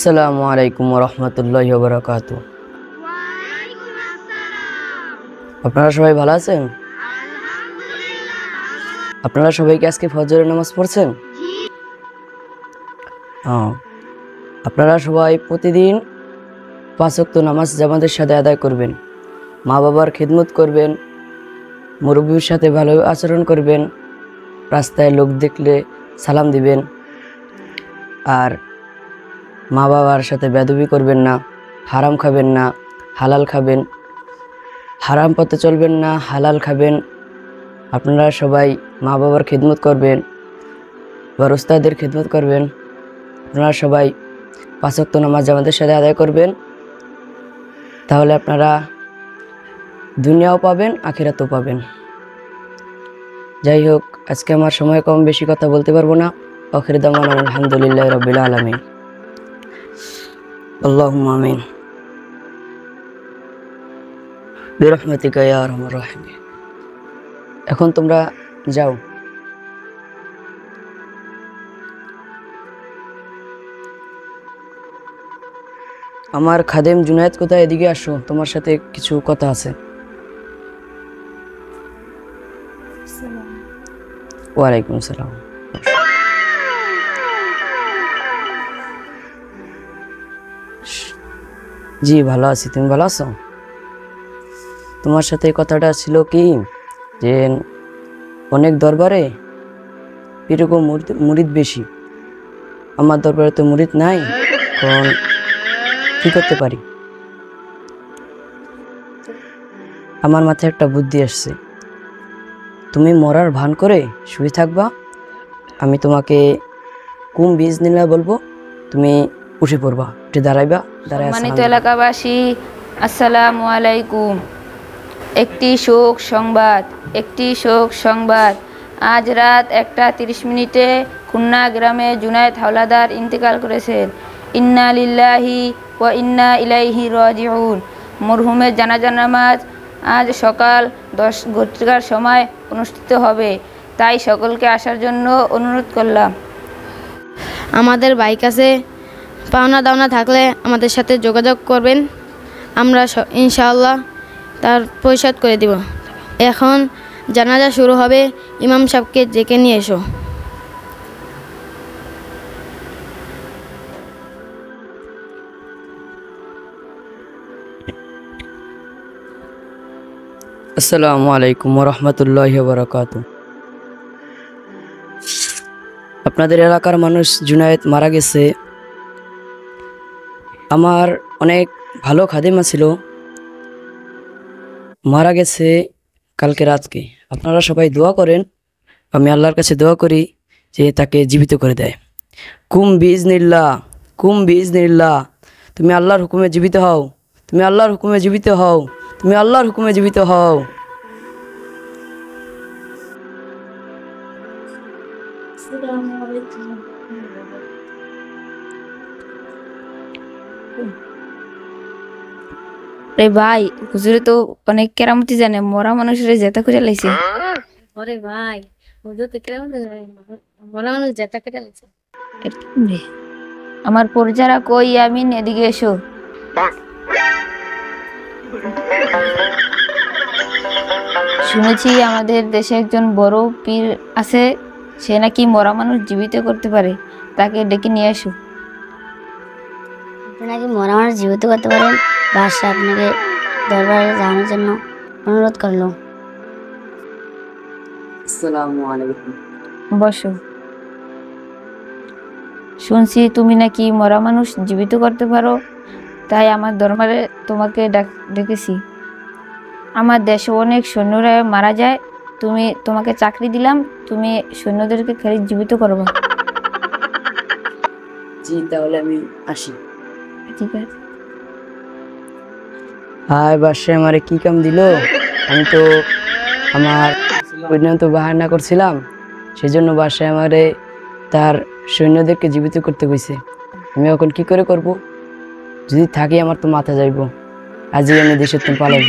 আসসালামু আলাইকুম ওয়া রাহমাতুল্লাহি ওয়া বারাকাতুহু। ওয়ালাইকুম আসসালাম। আপনারা সবাই ভালো আছেন? আলহামদুলিল্লাহ। আপনারা সবাই কি আজকে ফজরের নামাজ পড়ছেন? জি। আপনারা সবাই প্রতিদিন 5 ওয়াক্ত নামাজ জামাতের সাথে আদায় করবেন। মা বাবার খিদমত করবেন, মুরব্বির সাথে ভালো আচরণ করবেন, রাস্তায় লোক দেখলে সালাম দিবেন, আর মা বাবার সাথে বেয়াদবি করবেন না, হারাম খাবেন না, হালাল খাবেন, হারাম পথে চলবেন না, হালাল খাবেন। আপনারা সবাই মা বাবার খিদমত করবেন, বড় উস্তাদের খিদমত করবেন। আপনারা সবাই 5 ওয়াক্ত নামাজ জামাতের সাথে আদায় করবেন, তাহলে আপনারা দুনিয়াও পাবেন, আখিরাতও পাবেন। যাই হোক, আজকে আমার সময় কম, বেশি কথা বলতে পারবো না। আখির দাওয়ানা আলহামদুলিল্লাহি রাব্বিল আলামিন। আল্লাহুম্মা আমিন বিরহমাতিকা ইয়া আরহামার রাহিমিন। এখন তোমরা যাও। আমার খাদেম জুনায়েদ কোথায়? এদিকে আসো, তোমার সাথে কিছু কথা আছে। ওয়ালাইকুম আসসালাম। জি ভালো আছি, তুমি ভালো আছো? তোমার সাথে কথাটা ছিল কি, যে অনেক দরবারে এরকম মুরিদ বেশি, আমার দরবারে তো মুরিদ নাই, এখন কি করতে পারি? আমার মাথায় একটা বুদ্ধি আসছে। তুমি মরার ভান করে শুয়ে থাকবা, আমি তোমাকে কুম বিজনিল্লাহ বলবো, তুমি উঠে পড়বা, উঠে দাঁড়াইবা, দাঁড়ায় সম্মানিত এলাকাবাসী, আসসালামু আলাইকুম। একটি শোক সংবাদ। আজ রাত 1:30 খুলনা গ্রামে জুনায়েদ হাওলাদার ইন্তেকাল করেছেন। ইন্না লিল্লাহি ওয়া ইন্না ইলাইহি রাজিউন। মরহুমের জানাজা নামাজ আজ সকাল 10 ঘটিকার সময় অনুষ্ঠিত হবে, তাই সকলকে আসার জন্য অনুরোধ করলাম। আমাদের বাইক আছে, পাওনা দাওনা থাকলে আমাদের সাথে যোগাযোগ করবেন, আমরা ইনশাআল্লাহ তার পরিশোধ করে দিব। এখন জানাজা শুরু হবে, ইমাম সাহেবকে ডেকে নিয়ে এসো। আসসালামু আলাইকুম ওয়া রাহমাতুল্লাহি ওয়া বারাকাতুহু। আপনাদের এলাকার মানুষ জুনায়েদ মারা গেছে। আমার অনেক ভালো খাদেমা ছিল, মারা গেছে কালকে রাতকে। আপনারা সবাই দোয়া করেন, আমি আল্লাহর কাছে দোয়া করি যে তাকে জীবিত করে দেয়। কুম বিইজনিল্লাহ, কুম বিইজনিল্লাহ। তুমি আল্লাহর হুকুমে জীবিত হও, তুমি আল্লাহর হুকুমে জীবিত হও, তুমি আল্লাহর হুকুমে জীবিত হও। রে ভাই, হুজুরে তো অনেক কেরামতি জানে, মরা মানুষের জেতা খুঁজে লাইছে। ওরে ভাই, হুজুর তো কেমন বলা মানুষ যেটা কেটে লাগছে। আমার পরিচারা কই, আমিন এদিকে এসো। শুনেছি আমাদের দেশে একজন বড় পীর আছে, সে নাকি মরা মানুষ জীবিত করতে পারে, তাকে ডেকে নিয়ে এসো। আপনি নাকি মরা মানুষ জীবিত করতে পারেন, বাদশা আপনাকে দরবারে যাওয়ার জন্য অনুরোধ করলো। আসসালামু আলাইকুম। বসো। শুনছি তুমি নাকি মরা মানুষ জীবিত করতে পারো, তাই আমার দরবারে তোমাকে ডেকেছি। আমার দেশে অনেক সৈন্যরা মারা যায়, তোমাকে চাকরি দিলাম, তুমি সৈন্যদেরকে খালি জীবিত করবা। জি, তাহলে আমি আসি। ঠিক আছে। হায় বাসায় আমারে কি কাম দিল, আমি তো আমার পর্যন্ত বাহানা করছিলাম, সেজন্য বাসায় আমারে তার সৈন্যদেরকে জীবিত করতে কইছে। আমি এখন কি করে করব? যদি থাকি আমার তো মাথা যাইব, আজই আমি দেশের তো পালাইব।